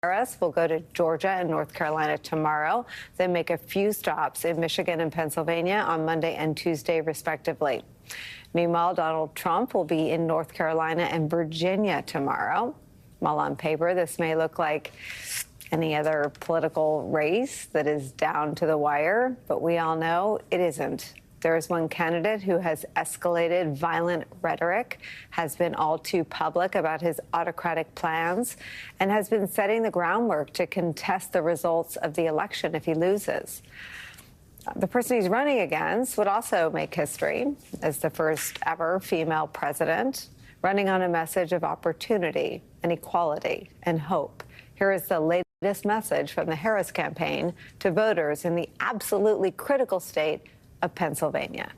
Harris will go to Georgia and North Carolina tomorrow, then make a few stops in Michigan and Pennsylvania on Monday and Tuesday, respectively. Meanwhile, Donald Trump will be in North Carolina and Virginia tomorrow. While on paper, this may look like any other political race that is down to the wire, but we all know it isn't. There is one candidate who has escalated violent rhetoric, has been all too public about his autocratic plans, and has been setting the groundwork to contest the results of the election if he loses. The person he's running against would also make history as the first ever female president, running on a message of opportunity and equality and hope. Here is the latest message from the Harris campaign to voters in the absolutely critical state of Pennsylvania.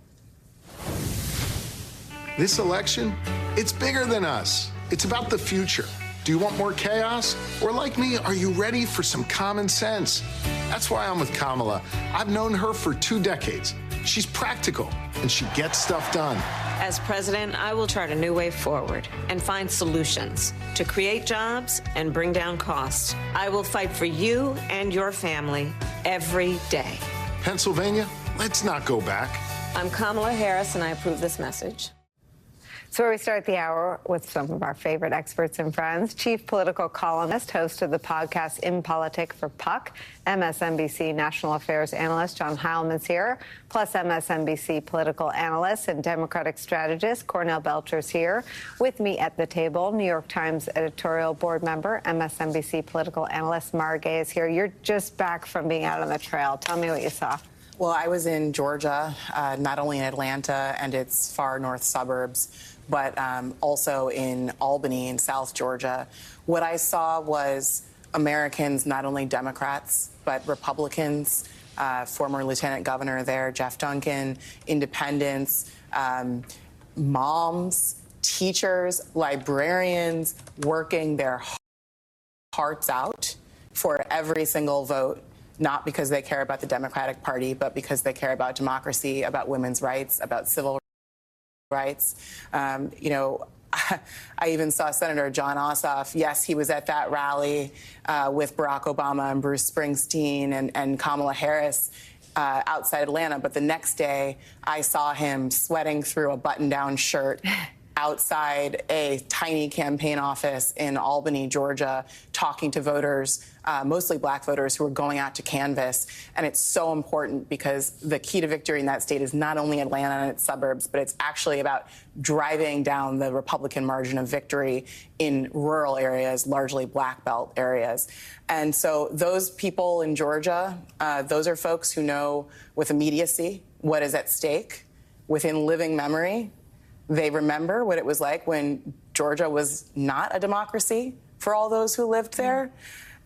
This election, it's bigger than us. It's about the future. Do you want more chaos? Or like me, are you ready for some common sense? That's why I'm with Kamala. I've known her for 2 decades. She's practical, and she gets stuff done. As president, I will chart a new way forward and find solutions to create jobs and bring down costs. I will fight for you and your family every day. Pennsylvania, let's not go back. I'm Kamala Harris, and I approve this message. So we start the hour with some of our favorite experts and friends. Chief political columnist, host of the podcast In Politic for Puck, MSNBC national affairs analyst John Heilman's here, plus MSNBC political analyst and Democratic strategist Cornell Belcher's here. With me at the table, New York Times editorial board member, MSNBC political analyst Mara Gay is here. You're just back from being out on the trail. Tell me what you saw. Well, I was in Georgia, not only in Atlanta and its far north suburbs, but also in Albany in South Georgia. What I saw was Americans, not only Democrats, but Republicans, former Lieutenant Governor there, Jeff Duncan, independents, moms, teachers, librarians, working their hearts out for every single vote, not because they care about the Democratic Party, but because they care about democracy, about women's rights, about civil rights. You know, I even saw Senator John Ossoff. Yes, he was at that rally with Barack Obama and Bruce Springsteen and Kamala Harris outside Atlanta. But the next day, I saw him sweating through a button-down shirt outside a tiny campaign office in Albany, Georgia, talking to voters, mostly black voters who are going out to canvass. And it's so important because the key to victory in that state is not only Atlanta and its suburbs, but it's actually about driving down the Republican margin of victory in rural areas, largely black belt areas. And so those people in Georgia, those are folks who know with immediacy what is at stake, within living memory. They remember what it was like when Georgia was not a democracy for all those who lived there.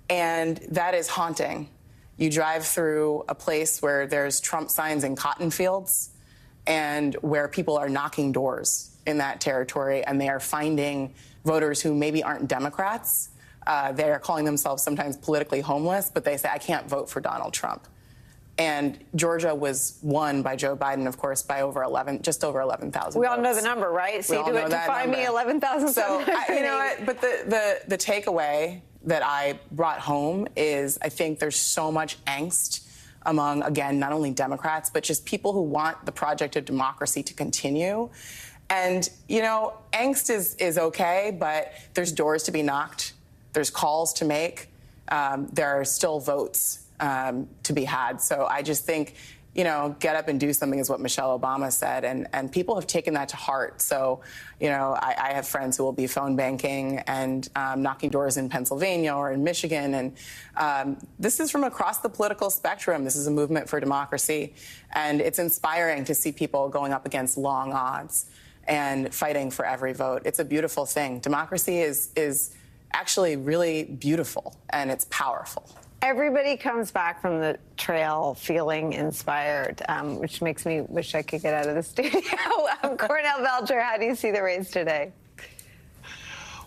And that is haunting. You drive through a place where there's Trump signs in cotton fields and where people are knocking doors in that territory, and they are finding voters who maybe aren't Democrats. They are calling themselves sometimes politically homeless, but they say, I can't vote for Donald Trump. And Georgia was won by Joe Biden, of course, by just over 11,000 We all know the number, right? So you do it to find me 11,000. So, you know what? But the takeaway that I brought home is I think there's so much angst among, again, not only Democrats, but just people who want the project of democracy to continue. And, you know, angst is okay, but there's doors to be knocked. There's calls to make. There are still votes to be had. So I just think, you know, get up and do something is what Michelle Obama said. And people have taken that to heart. So, you know, I have friends who will be phone banking and knocking doors in Pennsylvania or in Michigan. And this is from across the political spectrum. This is a movement for democracy. And it's inspiring to see people going up against long odds and fighting for every vote. It's a beautiful thing. Democracy is actually really beautiful, and it's powerful. Everybody comes back from the trail feeling inspired, which makes me wish I could get out of the studio. Cornell Belcher, how do you see the race today?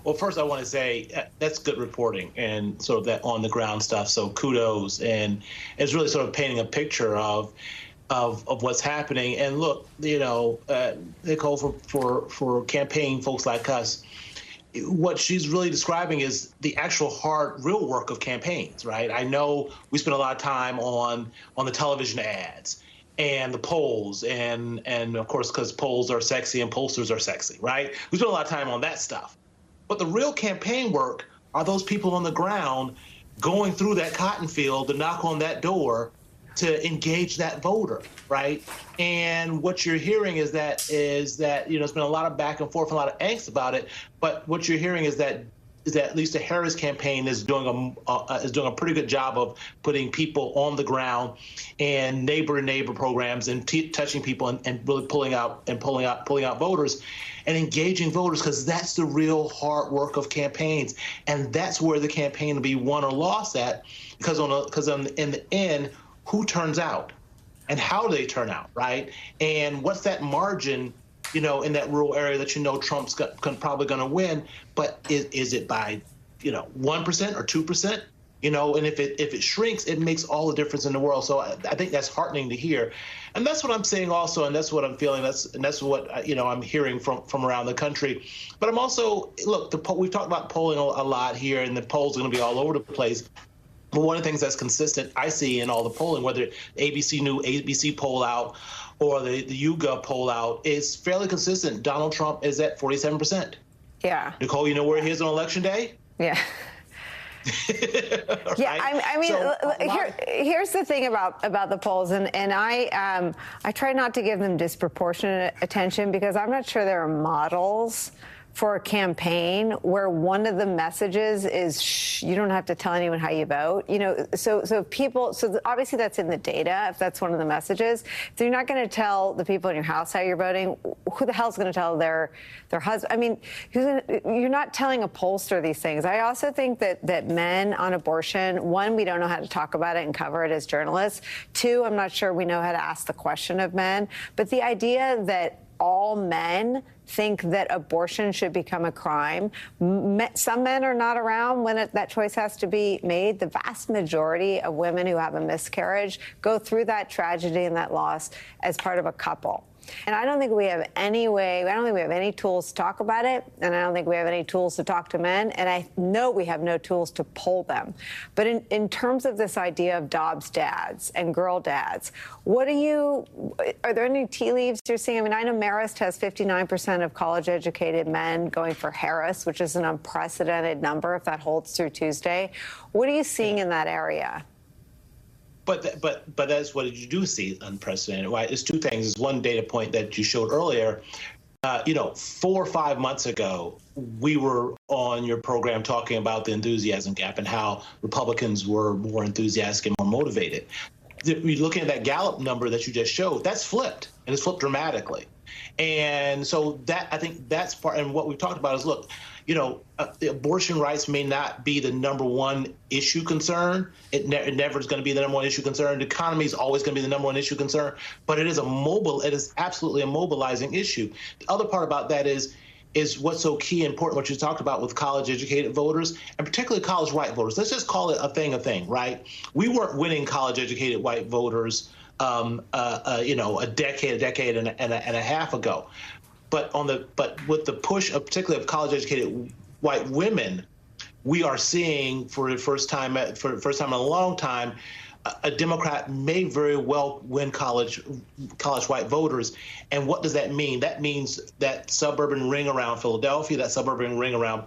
Well, first I want to say that's good reporting and sort of that on the ground stuff. So kudos, and it's really sort of painting a picture of what's happening. And look, you know, Nicolle, for campaign folks like us, what she's really describing is the actual hard, real work of campaigns, right? I know we spend a lot of time on the television ads and the polls, and of course, because polls are sexy and pollsters are sexy, right? We spend a lot of time on that stuff. But the real campaign work are those people on the ground going through that cotton field to knock on that door to engage that voter, right? And what you're hearing is that there's been a lot of back and forth, a lot of angst about it. But what you're hearing is that at least the Harris campaign is doing a pretty good job of putting people on the ground and neighbor programs and touching people and really pulling out voters and engaging voters, because that's the real hard work of campaigns, and that's where the campaign will be won or lost at, because in the end, who turns out and how do they turn out, right? And what's that margin, in that rural area that Trump's probably going to win, but is it by 1% or 2%? And if it shrinks, it makes all the difference in the world. So I think that's heartening to hear, and that's what I'm saying also, and that's what I'm feeling. That's what I'm hearing from around the country. But I'm also we've talked about polling a lot here, and the polls are going to be all over the place. But one of the things that's consistent I see in all the polling, whether ABC poll out or the YouGov poll out, is fairly consistent. Donald Trump is at 47%. Yeah. Nicolle, you know where he is on election day? Yeah. Right? Yeah, I mean, here's the thing about the polls, and I try not to give them disproportionate attention, because I'm not sure there are models for a campaign where one of the messages is you don't have to tell anyone how you vote. So obviously that's in the data, if that's one of the messages. So you're not going to tell the people in your house how you're voting. Who the hell's going to tell their husband? I mean, you're not telling a pollster these things. I also think that men on abortion, one, we don't know how to talk about it and cover it as journalists. Two, I'm not sure we know how to ask the question of men. But the idea that all men think that abortion should become a crime. Some men are not around when that choice has to be made. The vast majority of women who have a miscarriage go through that tragedy and that loss as part of a couple. And I don't think we have any tools to talk about it, and I don't think we have any tools to talk to men, and I know we have no tools to poll them. But in terms of this idea of Dobbs dads and girl dads, are there any tea leaves you're seeing? I mean, I know Marist has 59% of college-educated men going for Harris, which is an unprecedented number if that holds through Tuesday. What are you seeing in that area? But that's what you do see unprecedented, right? There's two things. There's one data point that you showed earlier. 4 or 5 months ago, we were on your program talking about the enthusiasm gap and how Republicans were more enthusiastic and more motivated. You're looking at that Gallup number that you just showed, that's flipped, and it's flipped dramatically. And so I think that's part. And what we've talked about is, look, abortion rights may not be the number one issue concern. It never is going to be the number one issue concern. The economy is always going to be the number one issue concern. But it is absolutely a mobilizing issue. The other part about that is what's so key and important, what you talked about with college-educated voters, and particularly college white voters. Let's just call it a thing, right? We weren't winning college-educated white voters a decade and a half ago. But with the push of particularly of college-educated white women, we are seeing for the first time in a long time, a Democrat may very well win college white voters. And what does that mean? That means that suburban ring around Philadelphia, that suburban ring around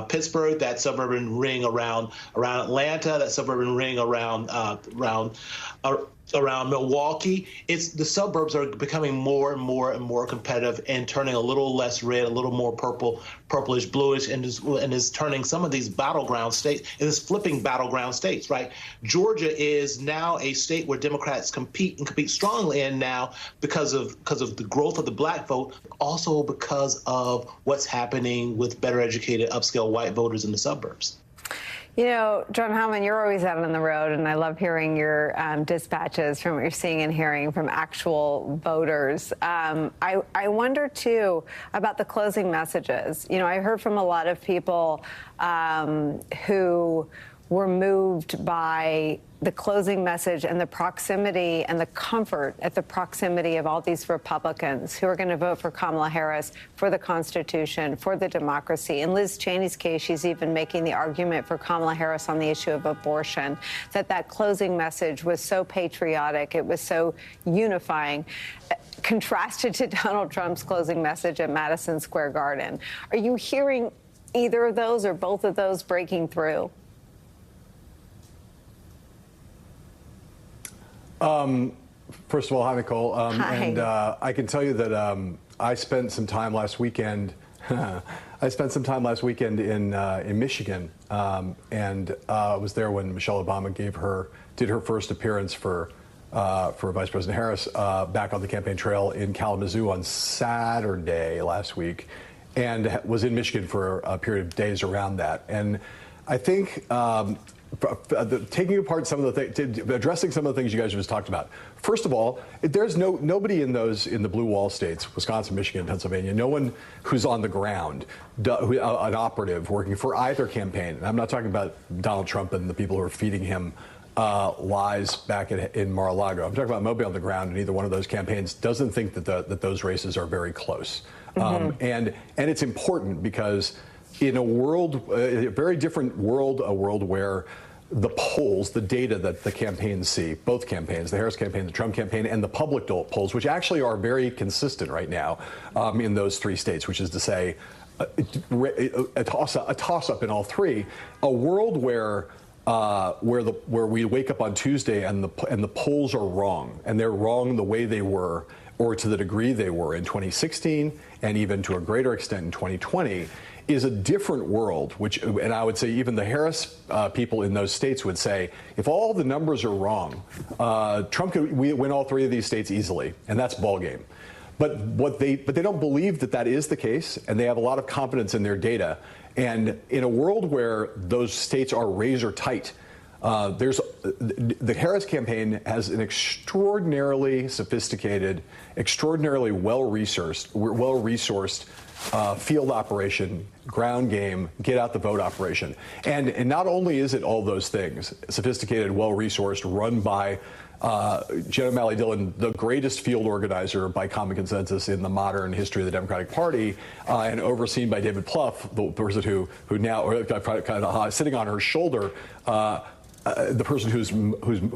Pittsburgh, that suburban ring around Atlanta, that suburban ring around Milwaukee. The suburbs are becoming more and more competitive and turning a little less red, a little more purplish, bluish, and is turning some of these battleground states, and is flipping battleground states, right? Georgia is now a state where Democrats compete strongly in now because of the growth of the black vote, also because of what's happening with better educated, upscale white voters in the suburbs. John Hellman, you're always out on the road, and I love hearing your dispatches from what you're seeing and hearing from actual voters. I wonder, too, about the closing messages. I heard from a lot of people who were moved by the closing message and the proximity and the comfort at the proximity of all these Republicans who are going to vote for Kamala Harris, for the Constitution, for the democracy. In Liz Cheney's case, she's even making the argument for Kamala Harris on the issue of abortion, that closing message was so patriotic, it was so unifying, contrasted to Donald Trump's closing message at Madison Square Garden. Are you hearing either of those or both of those breaking through? First of all, hi, Nicole. Hi. And I can tell you that I spent some time last weekend. I spent some time last weekend in Michigan, and I was there when Michelle Obama did her first appearance for Vice President Harris back on the campaign trail in Kalamazoo on Saturday last week, and was in Michigan for a period of days around that. And I think taking apart some of the things, addressing some of the things you guys just talked about. First of all, there's nobody in the blue wall states, Wisconsin, Michigan, Pennsylvania, no one who's on the ground, an operative working for either campaign. And I'm not talking about Donald Trump and the people who are feeding him lies back in Mar-a-Lago. I'm talking about nobody on the ground in either one of those campaigns doesn't think that those races are very close. And it's important because in a very different world, a world where the polls, the data that the campaigns see, both campaigns, the Harris campaign, the Trump campaign, and the public polls, which actually are very consistent right now in those three states, which is to say a toss-up in all three, a world where we wake up on Tuesday and the polls are wrong, and they're wrong the way they were, or to the degree they were in 2016, and even to a greater extent in 2020, is a different world, and I would say even the Harris people in those states would say, if all the numbers are wrong, Trump could win all three of these states easily, and that's ballgame. But they don't believe that is the case, and they have a lot of confidence in their data. And in a world where those states are razor tight, the Harris campaign has an extraordinarily sophisticated, extraordinarily well-resourced field operation, ground game, get out the vote operation. And not only is it all those things, sophisticated, well-resourced, run by Jen O'Malley Dillon, the greatest field organizer by common consensus in the modern history of the Democratic Party, and overseen by David Plouffe, the person who now kind of sitting on her shoulder, the person who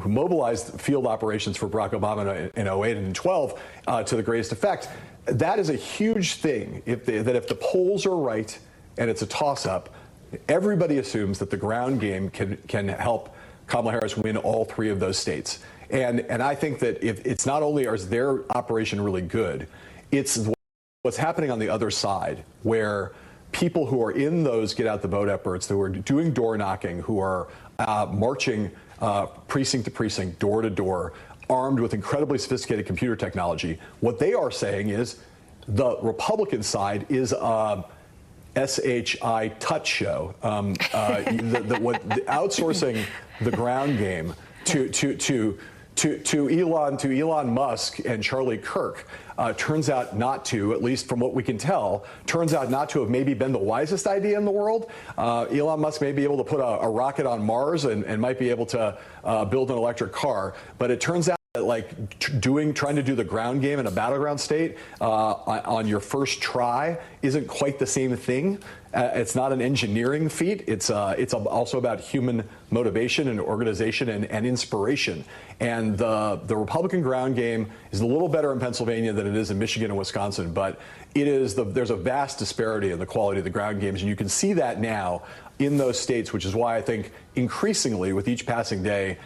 mobilized field operations for Barack Obama in 08 and in 12 to the greatest effect. That is a huge thing. If the polls are right and it's a toss-up, everybody assumes that the ground game can help Kamala Harris win all three of those states. And I think that if it's not only is their operation really good, it's what's happening on the other side, where people who are in those get out the vote efforts, who are doing door knocking, who are marching precinct to precinct, door to door, armed with incredibly sophisticated computer technology, what they are saying is the Republican side is a SHI touch show, outsourcing the ground game to Elon Musk and Charlie Kirk turns out not to, at least from what we can tell, turns out not to have maybe been the wisest idea in the world. Elon Musk may be able to put a rocket on Mars and might be able to build an electric car, but it turns out that trying to do the ground game in a battleground state on your first try isn't quite the same thing. It's not an engineering feat. It's also about human motivation and organization and inspiration. And the Republican ground game is a little better in Pennsylvania than it is in Michigan and Wisconsin, but there's a vast disparity in the quality of the ground games, and you can see that now in those states, which is why I think increasingly with each passing day,